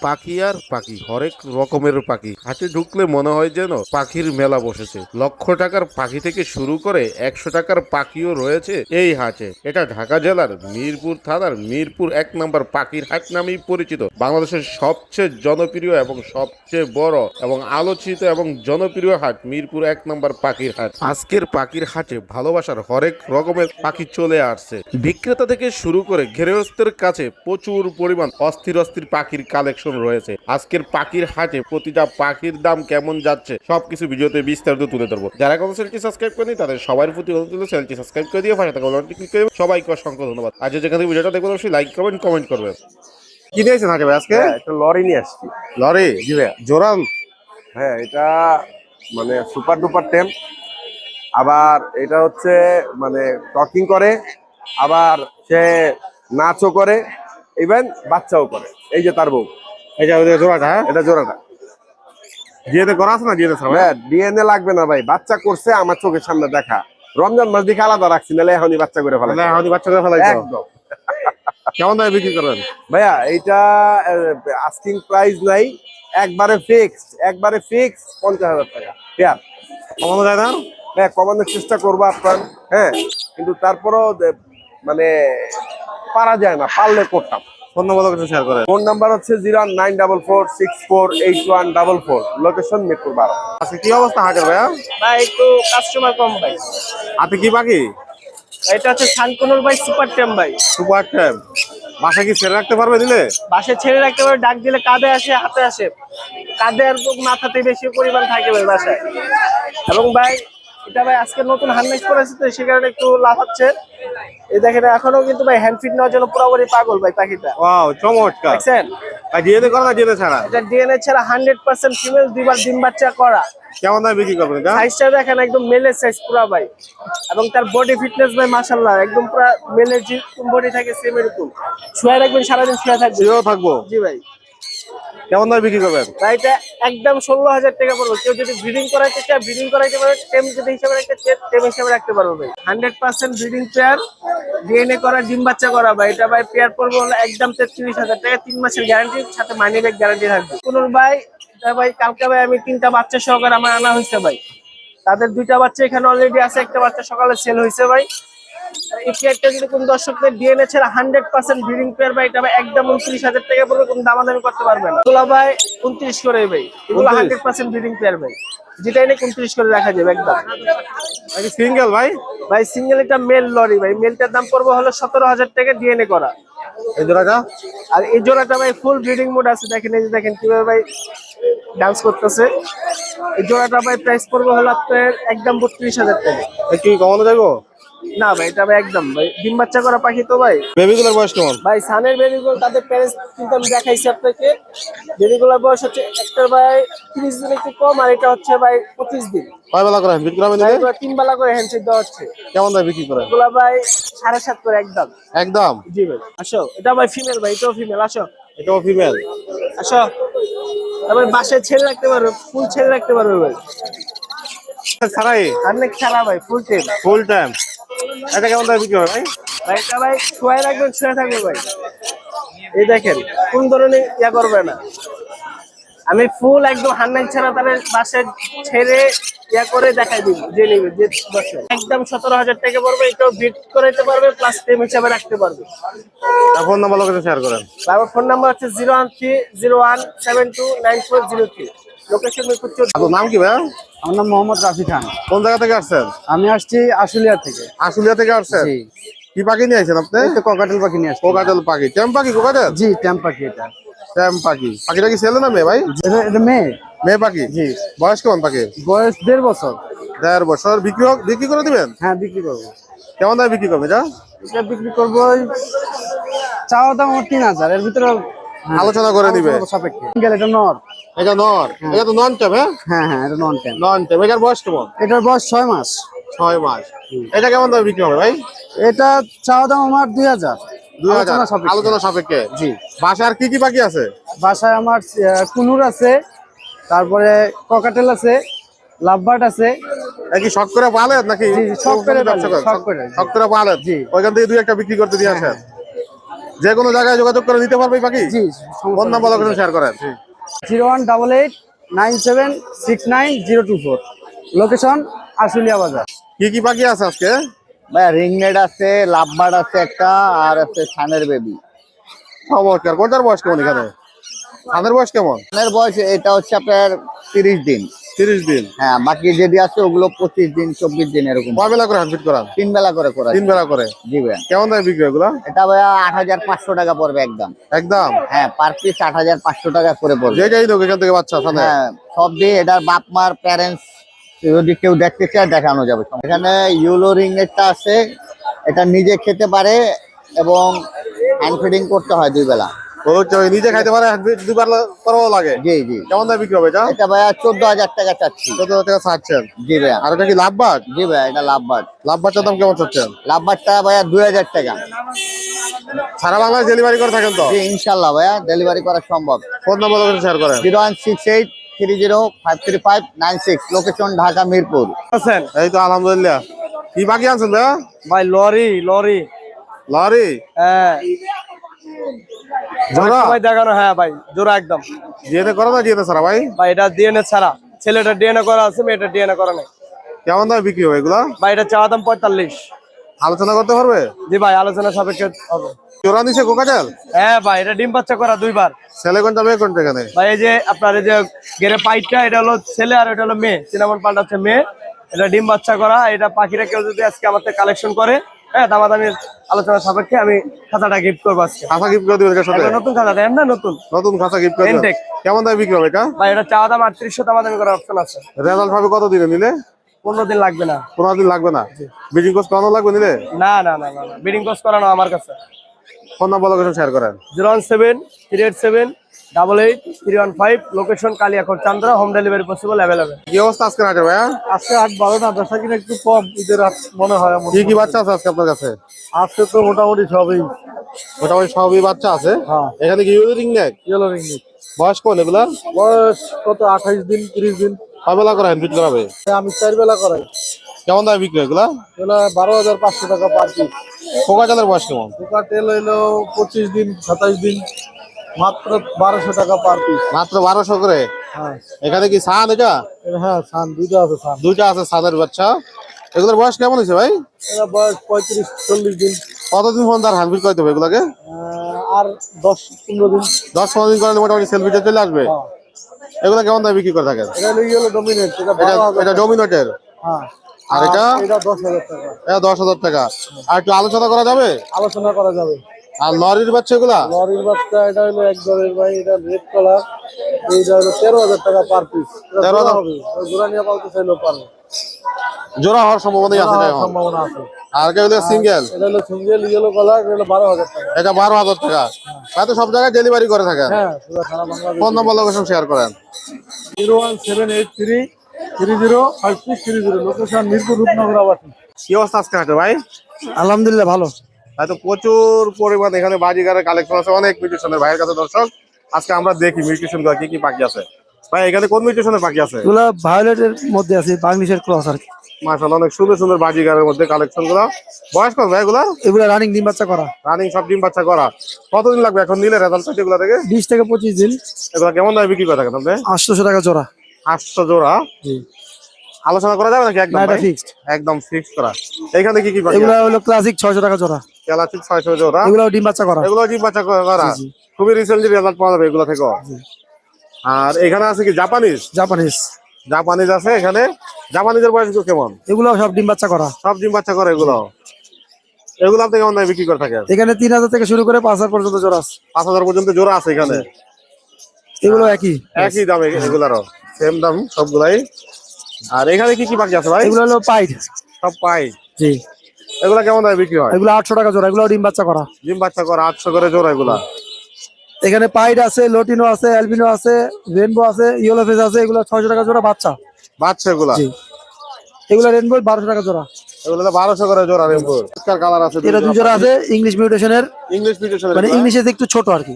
পাখি আর পাখি, হরেক রকমের পাখি। হাটে ঢুকলে মনে হয় যেন পাখির মেলা বসেছে। লক্ষ টাকার পাখি থেকে শুরু করে 100 টাকার পাখিও রয়েছে এই হাটে। এটা ঢাকা জেলার মিরপুর থানার মিরপুর 1 নম্বর পাখির হাট নামেই পরিচিত। বাংলাদেশের সবচেয়ে জনপ্রিয় এবং সবচেয়ে বড় এবং আলোচিত এবং জনপ্রিয় হাট মিরপুর 1 নম্বর পাখির হাট। আজকের পাখির হাটে ভালোবাসার হরেক রকমের পাখি চলে আসছে। বিক্রেতা থেকে শুরু করে গৃহস্থের কাছে প্রচুর পরিমাণ অস্থির অস্থির পাখির কালেকশন রয়েছে। আজকের পাখির হাটে প্রতিটা পাখির দাম কেমন যাচ্ছে সবকিছু ভিডিওতে বিস্তারিত তুলে ধরবো। যারা কোনো চ্যানেলটি সাবস্ক্রাইব করেনি তাদের সবার প্রতি অনুরোধ হলো চ্যানেলটি সাবস্ক্রাইব করে দিয়ে পাশে থাকা বেলটি ক্লিক করে সবাইকে অসংখ্য ধন্যবাদ। আর যেখান থেকে ভিডিওটা দেখবেন অবশ্যই লাইক করবেন, কমেন্ট করবেন। কি নিয়েছেন হাটে ভাই আজকে? একটা লরি নিয়ে আসছি। লরি? জি ভাই। জোরান? হ্যাঁ, এটা মানে সুপার ডুপার টেম। আবার এটা হচ্ছে মানে টকিং করে, আবার সে নাচও করে, ইভেন বাচ্চাও করে। এই যে তার বউ, এই যে ওদের জোড়াটা, হ্যাঁ? এটা জোড়াটা। ডিএনএ করা আছে না? ডিএনএ ছাড়া? হ্যাঁ, ডিএনএ লাগবে না ভাই, বাচ্চা করছে আমার চোখের সামনে দেখা। রমজান মাস দিকে আলাদা রাখছি, নাহলে এখনই বাচ্চা করে ফেলা। এখনই বাচ্চা করে ফেলাইছো? একদম। কেমন দামে বিক্রি করবেন ভাইয়া? এইটা আস্কিং প্রাইস নাই, একবারে ফিক্সড 50,000 টাকা পেয়ার। কমানো যায় না? হ্যাঁ, কমানোর চেষ্টা করবো আপনার। হ্যাঁ, কিন্তু তারপরও মানে পারা যায় না, পারলে করতাম। ফোন নম্বর কিছু শেয়ার করেন। ফোন নাম্বার হচ্ছে 09446481444, লোকেশন মিরপুর 12। আজকে কি অবস্থা হাটের ভাইয়া? ভাই একটু কাস্টমার কম ভাই। হাতে কি পাখি? এটা হচ্ছে শানকুনুর ভাই সুপার টেম ভাই। Super tame. বাসা কি ছেড়ে রাখতে পারবে দিলে? বাসে ছেড়ে রাখতে পারে, ডাক দিলে কাঁধে আসে, হাতে আসে। কাঁধে আর মাথাতে বেশি পরিমাণ থাকে ভাই বাসায়। এবং ভাই এটা ভাই আজকে নতুন হার্নেস করেছে তো সে কারণে একটু লাভ হচ্ছে। এই দেখেন এখনো কিন্তু ভাই হ্যান্ড ফিট নেওয়ার জন্য পুরোপুরি পাগল ভাই পাখিটা। ওয়াও, চমৎকার। দেখছেন? আর ডিএনএ করা না ডিএনএ ছাড়া? এটা ডিএনএ ছাড়া 100% ফিমেল, দুইবার ডিম বাচ্চা করা। কেমন দামে বিক্রি করবেন এটা? সাইজটা দেখেন একদম মেলের সাইজ পুরা ভাই। এবং তার বডি ফিটনেস ভাই মাশাআল্লাহ একদম পুরা মেলের যে বডি থাকে সেম এরকম। শুয়ে রাখবেন সারাদিন শুয়ে থাকবে। শুয়েও থাকবো? জি ভাই। কেমন দামে বিক্রি করবেন? ভাই এটা একদম 16,000 টাকা পড়বে। কেউ যদি ব্রিডিং করাইতে চায় ব্রিডিং করাইতে পারে, টেম যদি হিসাবে রাখতে চায় টেম হিসাবে রাখতে পারবে ভাই। 100% ব্রিডিং পেয়ার, ডিএনএ করা, ডিম বাচ্চা করা ভাই। এটা ভাই পেয়ার পড়বে হলো একদম 33,000 টাকা, 3 মাসের গ্যারান্টি, সাথে মানি ব্যাক গ্যারান্টি থাকবে। কোন ভাই এটা ভাই কালকে ভাই আমি 3টা বাচ্চা সহকারে আমার আনা হয়েছে ভাই। তাদের 2টা বাচ্চা এখানে অলরেডি আছে, একটা বাচ্চা সকালে সেল হয়েছে ভাই। এই পেয়ারটা যদি কোন দর্শকদের ডিএনএ ছাড়া 100% ব্রিডিং পেয়ার ভাই, এটা ভাই একদম 29,000 টাকা পড়বে, কোনো দামাদামি করতে পারবে না। এগুলো ভাই 29 করে ভাই, এগুলো 100% ব্রিডিং পেয়ার ভাই, যেটা এনে 29 করে রাখা যাবে একদম। সিঙ্গেল ভাই? ভাই সিঙ্গেল এটা মেল লরি ভাই, মেলটার দাম পড়বে হলো 17,000 টাকা ডিএনএ করা। এই জোড়াটা? আর এই জোড়াটা ভাই ফুল ব্রিডিং মোড আছে, দেখেন এই যে দেখেন কিভাবে ভাই ডান্স করতেছে। এই জোড়াটা ভাই প্রাইস পড়বে হলো আপনার একদম 32,000 টাকা। কি কমানো যাবো? না ভাই এটা ভাই একদম ভাই ডিম বাচ্চা করা পাখি তো ভাই। বেবিগুলোর বয়স কেমন? ভাই সানের বেবিগুলো তাদের প্যারেন্টস কিন্তু আমি দেখাইছি আপনাকে। বেবিগুলোর বয়স হচ্ছে একটার ভাই 30 দিন একটু কম, আর এটা হচ্ছে ভাই 25 দিন। কয় বেলা করে বিক্রি করবেন? ভাই এগুলো 3 বেলা করে হ্যান্ডশেক দেওয়া হচ্ছে। কেমন দামে বিক্রি করেন? এগুলো ভাই 7.5 করে একদম। একদম? জি ভাই। আসো, এটা ভাই ফিমেল ভাই, এটাও ফিমেল। আসো, এটাও ফিমেল? আসো। তারপরে বাসায় ছেড়ে রাখতে পারবে, ফুল ছেড়ে রাখতে পারবে ভাই। ছাড়াই? অনেক ছাড়া ভাই, ফুল টেম। Full time? এটা কেমন দামে বিক্রি হবে ভাই? ভাই এটা ভাই শুয়ে রাখবেন, শুয়ে থাকবে ভাই। এই দেখেন কোন ধরনের ইয়া করবে না। আমি ফুল একদম হান্নান ছাড়া তাদের বাসায় ছেড়ে ইয়া করে দেখাই দিব, যে নিবে যে দর্শক। একদম 17,000 টাকা পড়বে, এটাও বিট করাইতে পারবে প্লাস টেম হিসাবে রাখতে পারবে। ফোন নাম্বার লোকেশন শেয়ার করেন। আমার ফোন নাম্বার হচ্ছে 01301729403, লোকেশন মিরপুর 14। আপনার নাম কি ভাই? আমার নাম মোহাম্মদ রাফি খান। কোন জায়গা থেকে আসছেন? আমি আসছি আশুলিয়া থেকে। আশুলিয়া থেকে আসছেন? জি। কি পাখি নিয়ে আসছেন আপনি? এই তো ককাটেল পাখি নিয়ে আসছি। কোকাটেল পাখি? ট্যাম পাখি? কোকাটেল? জি, ট্যাম্প পাখি এটা। ট্যাম পাখি। পাখিটা কি ছেলে না মেয়ে ভাই? এটা মেয়ে। মেয়ে পাখি? জি। বয়স কেমন পাখি? বয়স 1.5 বছর। 1.5 বছর। বিক্রি করে দিবেন? হ্যাঁ, বিক্রি করবো। কেমন দামে বিক্রি করবে এটা? এটা বিক্রি করবো চাওয়া দাম 3,000, এর ভিতরে আলোচনা করে দিবে সাপেক্ষে। সিঙ্গেল, এটা নর। এটা নর? এটা তো নন ট্যাম? হ্যাঁ হ্যাঁ হ্যাঁ, এটা নন ট্যাম্প। নন ট্যাম। এটার বয়স কেমন? এটার বয়স 6 মাস। 6 মাস। এটা কেমন দামে বিক্রি হবে ভাই? এটা চাওয়া দাম আমার 2,000। 2000 সাপেক্ষে। আলোচনা সাপেক্ষে? জি। বাসায় আর কি কি পাখি আছে? বাসায় আমার কুনুর আছে, তারপরে ককাটেল আছে, লাভবার্ড আছে। কি শখ করে পালেন নাকি? জি, শখ করে ব্যবসা পালি, করেন? শখ করে। শখ করে পালেন? জি। ওইখান থেকে 2-1টা বিক্রি করতে দিয়ে আসেন? যে কোনো জায়গায় যোগাযোগ করে নিতে পারবে এই পাখি? G phone number location share করেন। 018897690024, লোকেশন আশুলিয়া বাজার। কি কি পাখি আছে আজকে? ভাই রিংনেট আছে, লাভবার্ড আছে একটা, আর আছে সানের বেবি। চমৎকার। কোনটার বয়স কেমন এখানে? ধানের বয়স কেমন? সানের বয়স এটা হচ্ছে আপনার 30 দিন। 30 দিন। হ্যাঁ, বাকি যেটি আছে ওগুলো 25 দিন 24 দিন এরকম। কয় বেলা করে হানফিট করান? 3 বেলা করে করা। 3 বেলা করে। জি ভাই। কেমন দামে বিক্রি হয় এগুলা? এটা ভাইয়া 8500 টাকা পড়বে একদম। একদম? হ্যাঁ, পার পিস 8500 টাকা করে পড়বে। যেটাই লোক এখান থেকে বাচ্চা সামনে। হ্যাঁ, সব দিয়ে এটার বাপ মার প্যারেন্টস যদি কেউ দেখতে চায় দেখানো যাবে। এখানে ইউলো রিংনেটটা আছে, এটা নিজে খেতে পারে এবং হ্যান্ড ফিডিং করতে হয় 2 বেলা। নিজে খাইতে পারে, হানফিট দুবার করাও লাগে? জি জি। কেমন দামে বিক্রি হবে এটা? এটা ভাইয়া 14000 টাকা চাচ্ছি। 14,000 টাকা ছাড়ছেন? জি ভাইয়া। আর এটা কি লাভবার্ড? জি ভাইয়া, এটা লাভবার্ড। লাভবার্ডটার দাম কেমন চাচ্ছেন? লাভবার্ডটা ভাইয়া 2000 টাকা। সারা বাংলায় ডেলিভারি করে থাকেন তো? জি ইনশাল্লাহ ভাইয়া, ডেলিভারি করা সম্ভব। ফোন নাম্বার লোকেশন শেয়ার করেন। 01683053596, লোকেশন ঢাকা মিরপুর। আছেন এই তো আলহামদুলিল্লাহ। কি বাকি আনছেন ভাইয়া? ভাই লরি লরি লরি? হ্যাঁ জোড়া? ভাই দেখানো, হ্যাঁ ভাই জোড়া একদম। ডিএনএ করো না ডিএনএ ছাড়া ভাই? ভাই এটা ডিএনএ ছাড়া, ছেলেটা ডিএনএ করা আছে, মেয়েটা ডিএনএ করা নেই। কেমন দামে বিক্রি হবে এগুলা? ভাই এটা চাওয়া দাম 45। আলোচনা করতে পারবে? জি ভাই, আলোচনা সাপেক্ষে হবে। জোড়া নিছে কোকাটেল? হ্যাঁ ভাই, এটা ডিম বাচ্চা করা 2 বার। ছেলে কোনটা মেয়ে কোনটা এখানে? ভাই এই যে আপনার এই যে গেরে পাইটটা, এটা হলো ছেলে আর এটা হলো মেয়ে। সিনামন পাল্টা হচ্ছে মেয়ে। এটা ডিম বাচ্চা করা। এটা পাখিটা কেউ যদি আজকে আমার থেকে কালেকশন করে, হ্যাঁ দামাদামির আলোচনা সাপেক্ষে আমি খাঁচাটা গিফট করবো আজকে। খাঁচা গিফট করে দিবেন এর সাথে? একটা নতুন খাঁচা দেন না, নতুন নতুন খাঁচা গিফট করে দিবেন। Intake। কেমন দামে বিক্রি হবে এটা? ভাই এটা চাওয়া দাম 3800, দামাদামি করার অপশন আছে। রেজাল্ট হবে কত দিনে নিলে? 15 দিন লাগবে না। 15 দিন লাগবে না? বিডিং কোর্স করানো লাগবে নিলে? না না না না, বিডিং কোর্স করানো আমার কাছে। ফোন নাম্বার লোকেশন শেয়ার করেন। 017387315, location Kaliakair Chandra, home delivery possible, available. কি অবস্থা আজকে হাটে ভাইয়া? আজকে হাট ভালো না, বেচা কিনা একটু কম, ঈদের হাট মনে হয় আমার। কি কি বাচ্চা আছে আজকে আপনার কাছে? আজকে তো মোটামুটি সবই। মোটামুটি সবই বাচ্চা আছে। হ্যাঁ। এখানে কি ইউরিং নেক? ইয়েলো রিংনেট। বয়স কোন এগুলা? বয়স কত? 28 দিন 30 দিন। কয় বেলা করে হ্যান্ড ফিট করাবে? আমি 4 বেলা করাই। কেমন দামে বিক্রি হয় এগুলা? এগুলো 12500 টাকা পার পিস। কোকাটেলের বয়স কেমন? কোকাটেল হইলো 25 দিন 27 দিন, মাত্র 1200 টাকা পার পিস। মাত্র 1200 করে? হ্যাঁ এখানে কি সান এটা? হ্যাঁ, সান দুইটা আছে। সান দুইটা আছে সানের বাচ্চা। এগুলোর বয়স কেমন হয়েছে ভাই? এরা বয়স 35-40 দিন। কতদিন ফোন তার হ্যান্ড ফিট করতে হবে এগুলাকে? আর 10-15 দিন। 10-15 দিন করে মোটামুটি সেলফিটা চলে আসবে। হ্যাঁ। এগুলো কেমন দামে বিক্রি করে থাকেন? এটা হলো ইয়েলো ডমিনেট। এটা এটা 12,000 এটা ডোমিনেটের। হ্যাঁ। আর এটা? এটা 10,000 টাকা। এটা 10,000 টাকা। আর একটু আলোচনা করা যাবে? আলোচনা করা যাবে। আর লরির বাচ্চা এগুলা? লরির বাচ্চা এটা হলো এক দরের ভাই, এটা রেড কালার। এইটা হলো 13,000 টাকা পার পিস। 13,000 হবে। ওই জোড়া নিয়ে পালতে চাইলেও পারবে। জোড়া হওয়ার সম্ভাবনাই আছে হওয়ার এখন। সম্ভাবনা আছে। আর কেউ সিঙ্গেল? এটা হলো সিঙ্গেল ইয়েলো কালার, এটা হলো 12,000 টাকা। এটা 12,000 টাকা। তাতে সব জায়গায় ডেলিভারি করে থাকেন? হ্যাঁ, পুরো সারা Bangladesh. Phone number location share করেন। 01783305630, লোকেশন মিরপুর রূপনগর আবাসী। কি অবস্থা আজকে হাটে ভাই? আলহামদুলিল্লাহ ভালো। হয়তো প্রচুর পরিমাণ এখানে বাজিগারের কালেকশন আছে, অনেক মিউটেশনের ভাইয়ের কাছে। দর্শক আজকে আমরা দেখি মিউটেশন গুলো কি কি পাখি আছে। ভাই এখানে কোন মিউটেশনের পাখি আছে? এগুলো ভায়োলেটের মধ্যে আছে, বাংলাদেশের ক্রস আর কি। মাশাআল্লাহ, অনেক সুন্দর সুন্দর বাজিগারের মধ্যে কালেকশন গুলো। বয়স কত ভাই এগুলা? এগুলো রানিং ডিম বাচ্চা করা। রানিং সব ডিম বাচ্চা করা। কতদিন লাগবে এখন নিলে রেজাল্ট পাইতে এগুলা থেকে? 20 থেকে 25 দিন। এগুলা কেমন দামে বিক্রি করে থাকেন আপনি? 800 টাকা জোড়া। 800 জোড়া। জি। আলোচনা করা যাবে নাকি একদম? না, এটা ভাই? ফিক্সড। একদম ফিক্সড করা। এখানে কি কি পাখি? এগুলো হলো ক্লাসিক 600 টাকা জোড়া। ক্লাসিক 600 জোড়া। এগুলো ডিম বাচ্চা করা। এগুলো ডিম বাচ্চা করা। জি, জি। খুবই রিসেন্টলি রেজাল্ট পাওয়া যাবে এগুলো থেকে। আর এখানে আছে কি জাপানিজ? জাপানিজ। জাপানিজ আছে এখানে। জাপানিজের বয়স কেমন? এগুলো সব ডিম বাচ্চা করা। সব ডিম বাচ্চা করে এগুলো। এগুলো আপনি কেমন দামে বিক্রি করে থাকেন? এখানে 3000 থেকে শুরু করে 5000 পর্যন্ত জোড়া আছে। 5000 পর্যন্ত জোড়া আছে এখানে। এগুলো একই একই দামে এগুলারও সেম দাম সবগুলাই। আর এখানে কি কি পাখি আছে ভাই? এগুলো হলো পাইড। সব পাই। জি। এগুলা কেমন দামে বিক্রি হয়? এগুলো 800 টাকা জোড়া। এগুলো ডিম বাচ্চা করা। ডিম বাচ্চা করা 800 করে জোড়া এগুলা। এখানে পাইড আছে, লোটিনো আছে, অ্যালবিনো আছে, রেনবো আছে, ইয়েলো ফেস আছে। এগুলো 600 টাকা জোড়া বাচ্চা। বাচ্চা এগুলা? জি। এগুলো রেনবো 1200 টাকা জোড়া। এগুলো তো 1200 করে জোড়া রেমপুর। কালার আছে এটা দুই জোড়া আছে, ইংলিশ মিউটেশনের। ইংলিশ মিউটেশন মানে ইংলিশে একটু ছোট আর কি,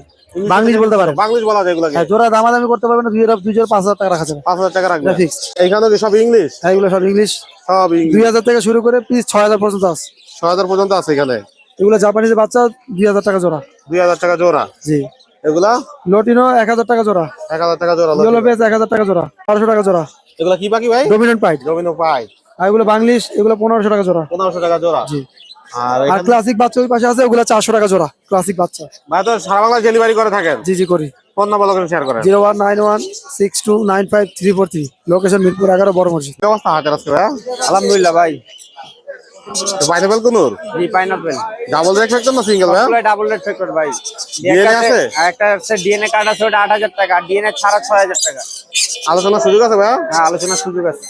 বাংলিশ বলতে পারেন। বাংলিশ বলা যায় এগুলাকে। হ্যাঁ, জোড়া দামাদামি করতে পারবেন না। 5000 টাকা রাখা যাবে। 5000 টাকা রাখবে এটা ফিক্সড। এইখানে কি সব ইংলিশ? হ্যাঁ, এগুলো সব ইংলিশ। সব ইংলিশ। 2000 থেকে শুরু করে পিস 6000 পর্যন্ত আছে। 6000 পর্যন্ত আছে এখানে। এগুলো জাপানিজ বাচ্চা 2000 টাকা জোড়া। 2000 টাকা জোড়া। জি। এগুলা লটিনো 1000 টাকা জোড়া। 1000 টাকা জোড়া। ইয়েলো ফেস 1000 টাকা জোড়া, 1200 টাকা জোড়া। এগুলা কি পাখি ভাই? Dominant pied. ডমিনো পাই। আর এগুলো বাংলিশ, এগুলো 1500 টাকা জোড়া। 1500 টাকা জোড়া। জি। আর আর ক্লাসিক বাচ্চা ওই পাশে আছে, ওগুলো 400 টাকা জোড়া ক্লাসিক বাচ্চা। ভাই তো সারা বাংলা ডেলিভারি করে থাকেন? জি জি করি। ফোন নাম্বার লোকেশন শেয়ার করেন। 019162953343, লোকেশন মিরপুর 11 বড় মসজিদ। কি অবস্থা হাতের আজকে ভাই? আলহামদুলিল্লাহ ভাই। Pineapple conure? জি পাইনাপেল। ডাবল রেট ফ্যাক্টর না সিঙ্গেল ভাই? ডাবল রেড ফ্যাক্টর ভাই। ডিএনএ আছে? একটা আছে ডিএনএ কার্ড আছে, ওটা 8000 টাকা, ডিএনএ ছাড়া 6000 টাকা। আলোচনার সুযোগ আছে ভাই? হ্যাঁ আলোচনার সুযোগ আছে।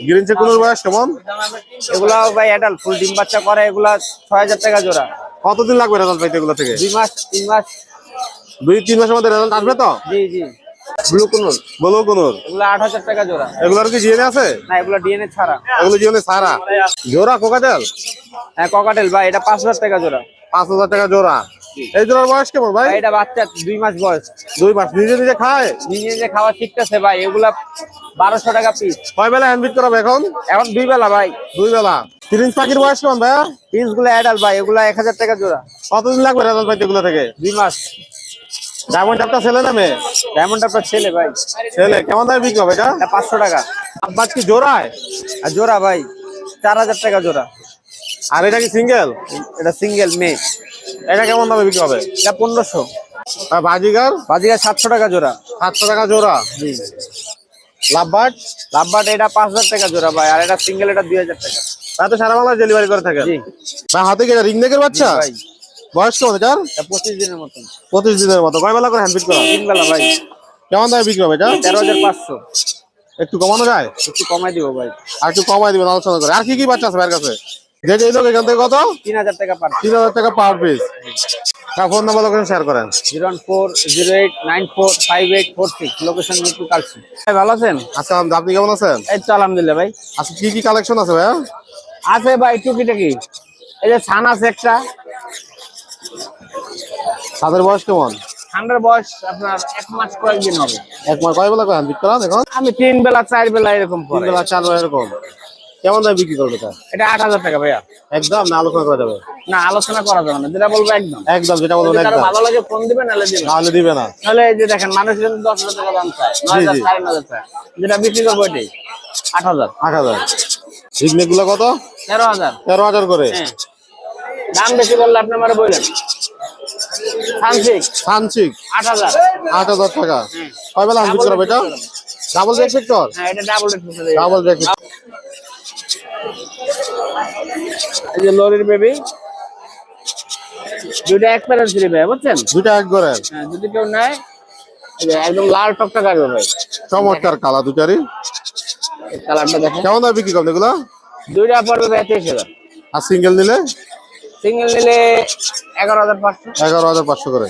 গ্রিন চেক কোনুর বয়স কেমন? এগুলা ভাই অ্যাডাল্ট ফুল ডিম বাচ্চা করে, এগুলা 6000 টাকা জোড়া। কতদিন লাগবে রেজাল্ট পাইতে এগুলো থেকে? 2 মাস 3 মাস। 2-3 মাসের মধ্যে রেজাল্ট আসবে তো? জি জি। ব্লু কোনুর বলো কোনুর? এগুলা 8000 টাকা জোড়া। এগুলোর কি জিএনএ আছে? না এগুলা ডিএনএ ছাড়া। এগুলো জিএনএ সারা জোড়া কোকাটেল? হ্যাঁ ককাটেল ভাই, এটা 5000 টাকা জোড়া। 5000 টাকা জোড়া। এই জোড়ার বয়স কেমন ভাই? ভাই এটা বাচ্চা 2 মাস বয়স। 2 মাস। নিজে নিজে খায়? নিজে নিজে খাওয়া শিখতেছে ভাই। এগুলা 1200 টাকা পিস। কয় বেলা হ্যান্ডফিট করাবে এখন? এখন 2 বেলা ভাই। 2 বেলা। তিরিশ পাখির বয়স কেমন ভাইয়া? পিস গুলো অ্যাডাল্ট ভাই, এগুলা 1000 টাকা জোড়া। কতদিন লাগবে রেজাল্ট পাইতে এগুলো থেকে? 2 মাস। ডায়মন্ড একটা ছেলে না মেয়ে? ডায়মন্ড আপনার ছেলে ভাই। ছেলে। কেমন দামে বিক্রি হবে এটা? এটা 500 টাকা। আব্বাস কি জোড়ায়? আর জোড়া ভাই 4000 টাকা জোড়া। আর এটা কি সিঙ্গেল? এটা সিঙ্গেল মেয়ে। এটা কেমন দামে বিক্রি হবে? এটা 1500। আর বাজিগার? বাজিকা 700 টাকা জোড়া। 700 টাকা জোড়া। জি। লাভবার্ড? লাভবার্ড এটা 5000 টাকা জোড়া ভাই, আর এটা সিঙ্গেল, এটা 2000 টাকা। তাই তো সারা বাংলা ডেলিভারি করে থাকে। জি ভাই হাতে কি রিং নেকের বাচ্চা? ভাই। বয়স কেমন এটার? এটা 25 দিনের মতন। 25 দিনের মতো। কয় বেলা করে হ্যান্ডফিট করা? 3 বেলা ভাই। কেমন দামে বিক্রি হবে এটা? 13500। একটু কমানো যায়? একটু কমাই দিব ভাই। আর একটু কমাই দিবেন আলোচনা করে। আর কি কি বাচ্চা আছে ভাইয়ের কাছে? যে যে লোক এখান থেকে কত? 3000 টাকা পার। 3000 টাকা per piece. Phone number location share করেন। 01408945846, লোকেশন মিরপুর কালসি। ভাই ভালো আছেন? আচ্ছা আপনি কেমন আছেন? এই তো আলহামদুলিল্লাহ ভাই। আচ্ছা কি কি কালেকশন আছে ভাইয়া? আছে ভাই টুকিটাকি। এই যে ছান আছে একটা। তাদের বয়স কেমন? ঠান্ডার বয়স আপনার 1 মাস কয়েকদিন হবে। এক মাস। কয় বেলা করে হ্যান্ডফিট করান এখন? আমি 3 বেলা 4 বেলা এরকম 3 পরে। বেলা 4 বেলা এরকম। কেমন দামে বিক্রি করবে এটা? এটা 8000 টাকা ভাইয়া। একদম না আলোচনা করা যাবে? না আলোচনা করা যাবে না, যেটা বলবো একদম। একদম যেটা বলবেন যদি কারো একদম। ভালো লাগে ফোন দিবেন, নাহলে দিবেন। নাহলে দিবে না। নাহলে এই যে দেখেন মানুষ কিন্তু 10000 টাকা দাম চায়, 9000 জি। 9500 চায়। যেটা বিক্রি করবো এটাই 8000। 8000। রিগনেক গুলো কত? 13000। 13000 করে। হ্যাঁ দাম বেশি বললে আপনি আমারে বললেন। সানসিক সানচিক 8000। 8000 টাকা। কয় বেলা হ্যান্ডফিট করবে এটা? Double red factor? হ্যাঁ এটা double rate fix. Double rate. এই যে লরির বেবি দুইটা এক প্যারেন্ট ফ্রি ভাই, বুঝছেন? দুইটা এক করেন। হ্যাঁ যদি কেউ নেয় এই যে একদম লাল টকটকা আসবে ভাই। চমৎকার কালা দুটারই। এই কালারটা দেখেন। কেমন দামে বিক্রি করবেন এগুলো? দুইটা পড়বে ভাই 23000। আর সিঙ্গেল নিলে? সিঙ্গেল নিলে 11500। 11500 করে।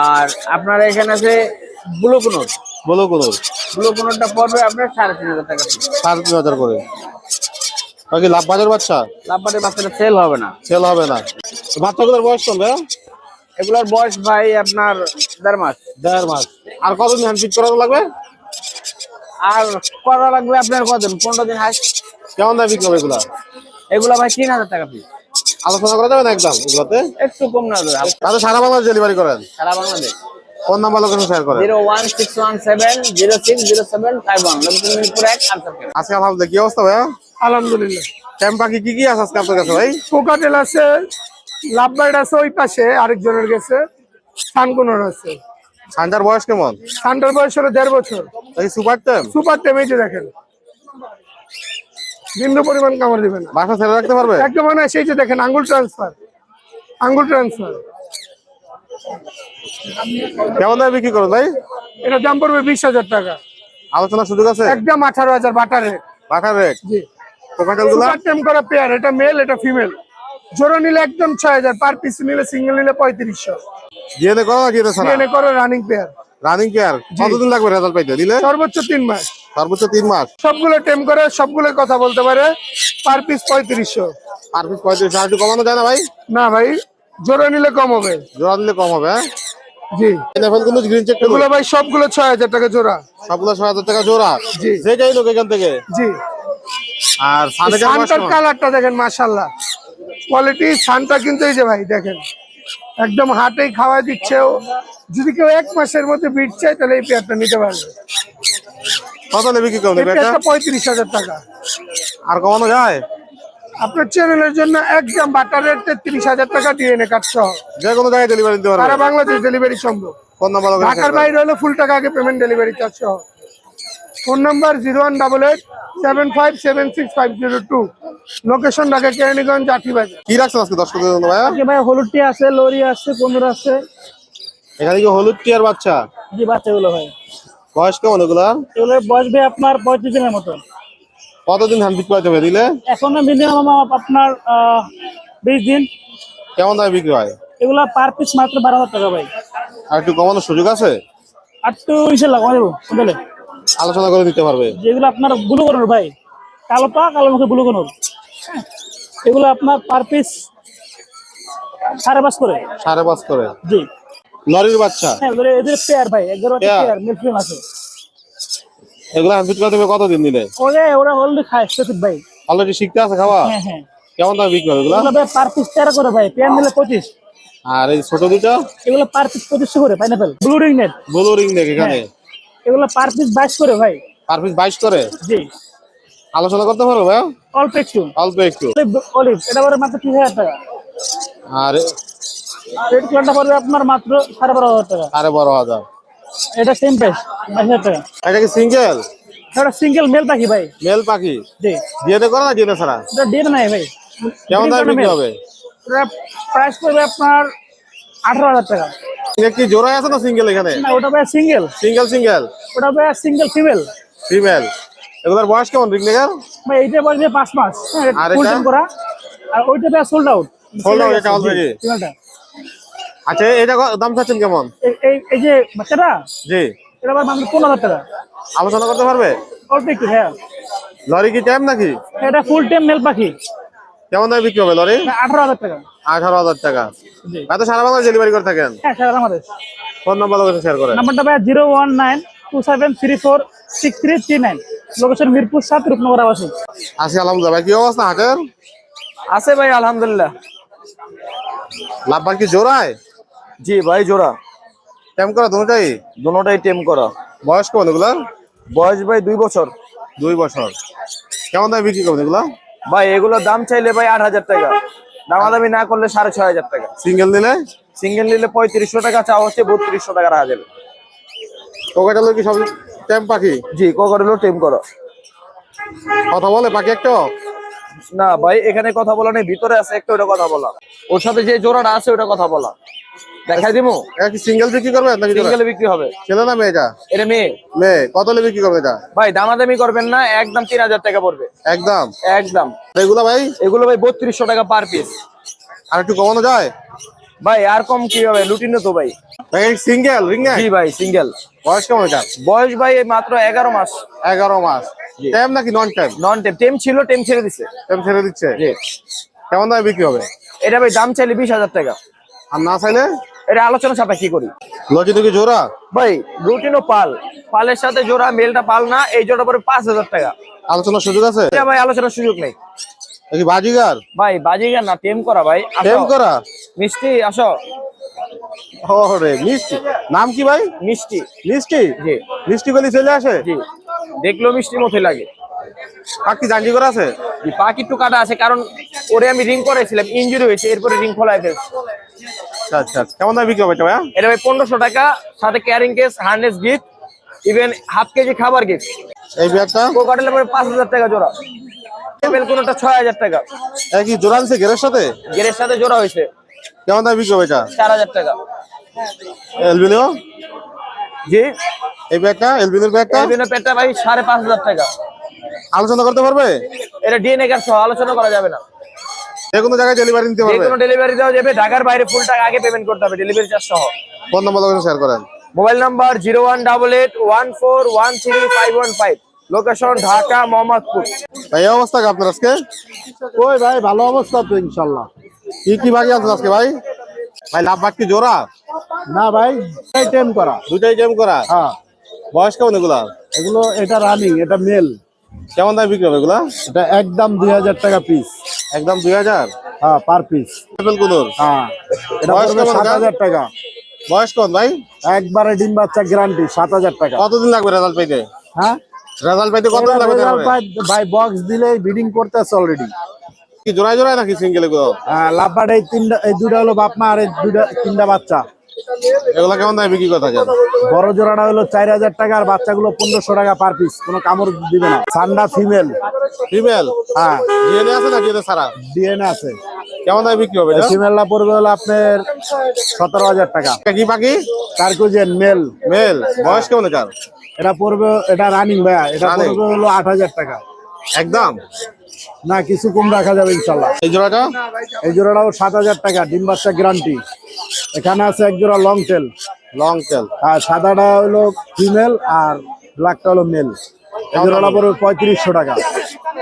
আর আপনার এখানে আছে ব্লু কোনর। বলো কোন? ব্লু কোনরটা পড়বে আপনার 3500 টাকা। 3500 করে। বাকি লাভ বাজার বাচ্চা? লাভবারের বাচ্চাটা সেল হবে না। সেল হবে না। বাচ্চাগুলোর বয়স কম ভাইয়া? এগুলোর বয়স ভাই আপনার 1.5 মাস। 1.5 মাস। আর কতদিন হ্যান্ডফিট করানো লাগবে? আর করা লাগবে আপনার কতদিন? 15 দিন হাই। কেমন দামে বিক্রি হবে এগুলা? এগুলো ভাই 3000 টাকা পিস। আলোচনা করা যাবে না একদম এগুলোতে? একটু কম না দেবে তাহলে সারা বাংলা ডেলিভারি করেন? সারা Bangladesh. Phone number location share করেন। 01617060751, লোকেশন মিরপুর 1 আনসার। আজকে আলহামদুলিল্লাহ কি অবস্থা ভাইয়া? আলহামদুলিল্লাহ। ট্যাম পাখি কি কি আছে আজকে আপনার কাছে ভাই? কোকাটেল আছে, লাভবার্ড আছে ওই পাশে আরেকজনের কাছে, সানকুনর আছে। সানটার বয়স কেমন? সানটার বয়স হলো 1.5 বছর। এই সুপার ট্যাম? সুপার টেমেজে দেখেন, বিন্দু পরিমাণ কামড় দিবে না। বাসা ছেড়ে রাখতে পারবে? একদম মানে সেই যে দেখেন আঙ্গুল ট্রান্সফার, আঙ্গুল ট্রান্সফার। কেমন দামে বিক্রি করুন ভাই? এটা দাম পড়বে 20000 টাকা। আলোচনার সুযোগ আছে? একদম 18000 বাটার রেট। Better rate. জি। কোকাটেল গুলা? সুপার টেম করা পেয়ার, এটা মেল এটা ফিমেল। জোড়া নিলে একদম 6000, পার পিস নিলে সিঙ্গেল নিলে 3500। ডিএনএ করো না ডিএনএ ছাড়া? ডিএনএ করে রানিং পেয়ার। Running care. কতদিন লাগবে রেজাল্ট পাইতে দিলে? সর্বোচ্চ 3 মাস। সর্বোচ্চ 3 মাস। সবগুলো টেম করে সবগুলো কথা বলতে পারে, পার পিস 3500। আর পিস 3500। আর একটু কমানো যায় না ভাই? না ভাই, জোড়া নিলে কম হবে। জোড়া দিলে কম হবে। হ্যাঁ জি। এনএফএল কিন্তু গ্রিন চেক এগুলো ভাই সবগুলো 6000 টাকা জোড়া। সবগুলো 6000 টাকা জোড়া। জি। যেটাই লোক এখান থেকে। জি। আর সানটার সানটার কালারটা দেখেন মাশাআল্লাহ, কোয়ালিটি ছানটা কিন্তু এই যে ভাই দেখেন একদম হাটেই খাওয়া দিচ্ছে ও। যদি কেউ 1 মাসের মধ্যে বিট চায় তাহলে এই পেয়ারটা নিতে পারবে। কত নেবে কি কম এই পেয়ারটা 35,000 টাকা। আর কমানো যায়? আপনার চ্যানেলের জন্য একদম বাটার রেট 33,000 টাকা ডিএনএ কার্ড সহ যে কোনো জায়গায় ডেলিভারি দিতে সারা পারবে? বাংলাদেশ ডেলিভারি সম্ভব। ফোন নাম্বার ঢাকার বাইরে হলে ফুল টাকা আগে পেমেন্ট ডেলিভারি চার্জ সহ। Phone number 0188757652। Location Dhaka Keraniganj Atibazar. কি রাখছেন আজকে দর্শকদের জন্য ভাইয়া? আজকে ভাই হলুদ টি আছে, লরি আছে, কুমড়ো আছে। এখানে কি হলুদ টিয়ার বাচ্চা? জি বাচ্চাগুলো ভাই, বয়স কেমন এগুলা? এগুলো বয়স ভাই আপনার 35 দিনের মতো। কতদিন ধান বিক্রি করতে হবে দিলে? এখন মিনিমাম আপনার 20 দিন। কেমন দামে বিক্রি হয়? এগুলা পার পিস মাত্র 12,000 টাকা ভাই। আর একটু কমানোর সুযোগ আছে? আর তো ইনশাল্লাহ কমে দেবো বুঝলে। আলোচনা করে দিতে পারবে? যেগুলো আপনার ব্লু কলর ভাই, কালো পা কালো মুখে ব্লু কলর, এগুলো আপনার পার পিস 5.5 করে। 5.5 করে? জি লরির বাচ্চা? হ্যাঁ, এদের পেয়ার ভাই, 11 পেয়ার? পেয়ার মিল ফিল আছে। এগুলা বিক্রি করতে হবে কতদিন দিলে? ওরা অলরেডি খায় সফিক ভাই। অলরেডি শিখতে আছে খাওয়া? হ্যাঁ হ্যাঁ, কেমন দামে বিক্রি হবে এগুলা? এগুলো ভাই পার পিস 13 করে ভাই, পেয়ার নিলে 25। আর এই ছোট দুটো? এগুলো পার পিস 25 করে pineapple blue ring net. Blue ring neck এখানে? এগুলো পার পিস 22 করে ভাই। পার পিস 22 করে? জি আলোচনা করতে পারবে ভাই? অল্প একটু। অল্প একটু। অলিভ এটা পড়বে মাত্র 30,000 টাকা। আর রেড কালারটা পড়বে আপনার মাত্র 12,500 টাকা। আরে 12,000। এটা সেম প্রাইস 22,000 টাকা। এটা কি সিঙ্গেল? এটা সিঙ্গেল মেল পাখি ভাই। মেল পাখি? জি ডিএনএ করা না ডিএনএ ছাড়া? এটা ডিএনএ নাই ভাই। কেমন দামে বিক্রি হবে? এটা প্রাইস পড়বে আপনার 18,000 টাকা। এটা কি জোড়ায় আছে না সিঙ্গেল এখানে? না ওটা ভাই সিঙ্গেল। Single single? ওটা ভাই সিঙ্গেল ফিমেল। ফিমেল? এগুলোর বয়স কেমন রিং নেকের? ভাই এইটা বলবে 5 মাস। আর ফুল এটা? টাইম করা। আর ওইটা ভাই সোল্ড আউট। Sold out এটা already? ফিমেলটা। আচ্ছা এটা দাম চাচ্ছেন কেমন? এই যে বাচ্চাটা জি এটা ভাই মাত্র 15,000 টাকা। আলোচনা করতে পারবে? অল্প একটু হ্যাঁ। লরি কি টাইম নাকি? এটা ফুল টাইম মেল পাখি। কেমন দামে বিক্রি হবে লরি? এটা 18,000 টাকা। 18,000 টাকা? জি এত সারা বাংলাদেশ ডেলিভারি করে থাকেন? হ্যাঁ সারা Bangladesh. Phone number location share করেন। নাম্বারটা ভাই 01927346339। লোকেশন মিরপুর 7 রূপনগর আবাসিক। আসি আলহামদুলিল্লাহ। ভাই কি অবস্থা হাটের? আছে ভাই আলহামদুলিল্লাহ। লাভ কি জোড়ায়? জি ভাই জোড়া, টেম করা দুটাই? দুটোটাই টেম করা। বয়স কেমন এগুলার? বয়স ভাই 2 বছর। 2 বছর? কেমন দামে বিক্রি করবেন এগুলা? ভাই এগুলো দাম চাইলে ভাই 8,000 টাকা, দামাদামি না করলে 6,500 টাকা। সিঙ্গেল নিলে? সিঙ্গেল নিলে 3500 টাকা, চাওয়া হচ্ছে 3200 টাকা রাখা যাবে। কোকাটালো কি সব টেম পাখি? জি কোকাটেলও টেম করা। কথা বলে পাখি একটা? না ভাই এখানে কথা বলা নেই, ভিতরে আছে একটা, ওটা কথা বলা। ওর সাথে যে জোড়াটা আছে ওটা কথা বলা। দেখাই দিমু? এটা কি সিঙ্গেল বিক্রি করবেন নাকি জোড়া? সিঙ্গেলে বিক্রি হবে। ছেলে না মেয়েটা? এটা মেয়ে। মেয়ে। কত হলে বিক্রি করবে এটা? ভাই দামাদামি করবেন না, একদম 3,000 টাকা পড়বে। একদম? একদম। এগুলা ভাই? এগুলো ভাই 3200 টাকা পার পিস। আর একটু কমানো যায়? ভাই আর কম কি হবে, লুটিনো তো ভাই। ভাই সিঙ্গেল রিং নেক? জি ভাই সিঙ্গেল। বয়স কেমন এটা? বয়স ভাই মাত্র 11 মাস। 11 মাস? টেম নাকি নন টেম? নন টেম। টেম ছিল, টেম ছেড়ে দিছে। টেম ছেড়ে দিচ্ছে? জি। কেমন দামে বিক্রি হবে? এটা ভাই দাম চাইলে 20,000 টাকা। আর না চাইলে? এটা আলোচনা সাপেক্ষে করি। লজি থেকে জোড়া? ভাই রুটিনও পাল, পালের সাথে জোড়া, মেলটা পাল না, এই জোড়া পরে 5,000 টাকা। আলোচনার সুযোগ আছে? এটা ভাই আলোচনার সুযোগ নেই। এ কি বাজিগার? ভাই বাজিগার না, টেম করা ভাই। আসো। টেম করা? মিষ্টি আসো। ওরে মিষ্টি। নাম কি ভাই? মিষ্টি। মিষ্টি? জি মিষ্টি বলি চলে আসে? জি, দেখলেও মিষ্টির মতোই লাগে। আর কি জাঞ্জি করা আছে? জি পাক একটু কাটা আছে, কারণ ওরে আমি রিং করেছিলাম, ইনজুরি হয়েছে, এরপরে রিং খোলাই ফেলছি। আচ্ছা আচ্ছা। কেমন দামে বিক্রি হবে এটা ভাইয়া? এটা ভাই 1500 টাকা, সাথে carrying case, harness gift, even half KG খাবার গিফট। এই ব্যাগটা? কোকাটেলের পরে 5,000 টাকা জোড়া। টেবিল কোনটা 6,000 টাকা। এ কি জোড়া আছে গেরের সাথে? গেরের সাথে জোড়া হয়েছে। কেমন দামে বিক্রি হবে এটা? 4,000 টাকা। এলবিনো? জি এই ব্যাগটা এলবিনোর ব্যাগটা? এই দিনের পেটটা ভাই 5,500 টাকা। আলোচনা করতে পারবে? এটা ডিএনএ কার্ড সহ, আলোচনা করা যাবে না। যে কোনো জায়গায় ডেলিভারি নিতে যে পারবে? কোনো ডেলিভারি দেওয়া যাবে, ঢাকার বাইরে ফুল টাকা আগে পেমেন্ট করতে হবে, ডেলিভারি চার্জ সহ। ফোন নাম্বার লোকেশন শেয়ার করেন। Mobile number 0188141315। Location Dhaka Mohammadpur. ভাই এই অবস্থা কি আপনার আজকে? ওই ভাই ভালো অবস্থা তো ইনশাল্লাহ। কি কি বাকি আছেন আজকে ভাই? ভাই লাভ বাকি জোড়া? না ভাই টেম করা। দুটাই টেম করা? হ্যাঁ বয়স কেমন এগুলা? এগুলো এটা রানিং, এটা মেল। কেমন দামে বিক্রি হবে এগুলা? এটা একদম 2,000 টাকা পিস। একদম 2,000? হ্যাঁ পার পিস। ট্রিপল কোনোর হ্যাঁ এটা বয়স পড়বে কেমন কার? 7,000 টাকা। বয়স কত ভাই? একবারে ডিম বাচ্চা গ্যারান্টি 7,000 টাকা। কতদিন লাগবে রেজাল্ট পাইতে? হ্যাঁ রেজাল্ট পাইতে কতদিন লাগবে? রেজাল্ট ভাই বক্স দিলেই ব্রিডিং করতেছে অলরেডি। কি জোড়ায় জোড়ায় নাকি সিঙ্গেল এগুলো? লাভবার্ড এই দুটা হলো বাপ মা আর এই তিনটা বাচ্চা। এগুলো কেমন দামে বিক্রি কথা জানো? বড় জোড়াটা হলো 4,000 টাকা আর বাচ্চাগুলো 1,500 টাকা পার পিস। কোনো কামড় দিবে না। সান্ডা ফিমেল। ফিমেল? হ্যাঁ ডিএনএ আছে নাকি এটা সারা? ডিএনএ আছে। কেমন দামে বিক্রি হবে এটা? ফিমেলটা পড়বে হলো আপনার 17,000 টাকা। এটা কি পাখি? কার্কুজেন মেল। মেল? বয়স কেমন এটার? এটা পড়বে, এটা রানিং ভাইয়া, এটা Running? পড়বে হলো 8,000 টাকা। একদম না কিছু কম রাখা যাবে ইনশাল্লাহ। এই জোড়াটা? এই জোড়াটাও 7,000 টাকা, ডিম বাচ্চা গ্যারান্টি। এখানে আছে এক জোড়া লং টেল। Long tail? আর সাদাটা হলো ফিমেল আর ব্ল্যাকটা হলো মেল। এই জোড়াটা পড়বে 3,500 টাকা।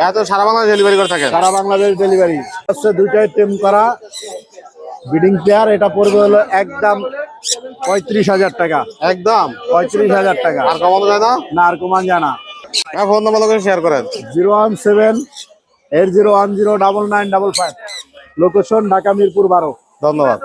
এত সারা বাংলা ডেলিভারি করে থাকেন? সারা বাংলাদেশ ডেলিভারি আছে। দুইটাই টেম করা ব্রিডিং পেয়ার। এটা পড়বে হলো একদম 35,000 টাকা। একদম 35,000 টাকা। আর কমানো যায় না? না আর কমান জানা। হ্যাঁ, ফোন নাম্বার করে শেয়ার করেন। 017-8010-9955। লোকেশন ঢাকা মিরপুর 12। ধন্যবাদ।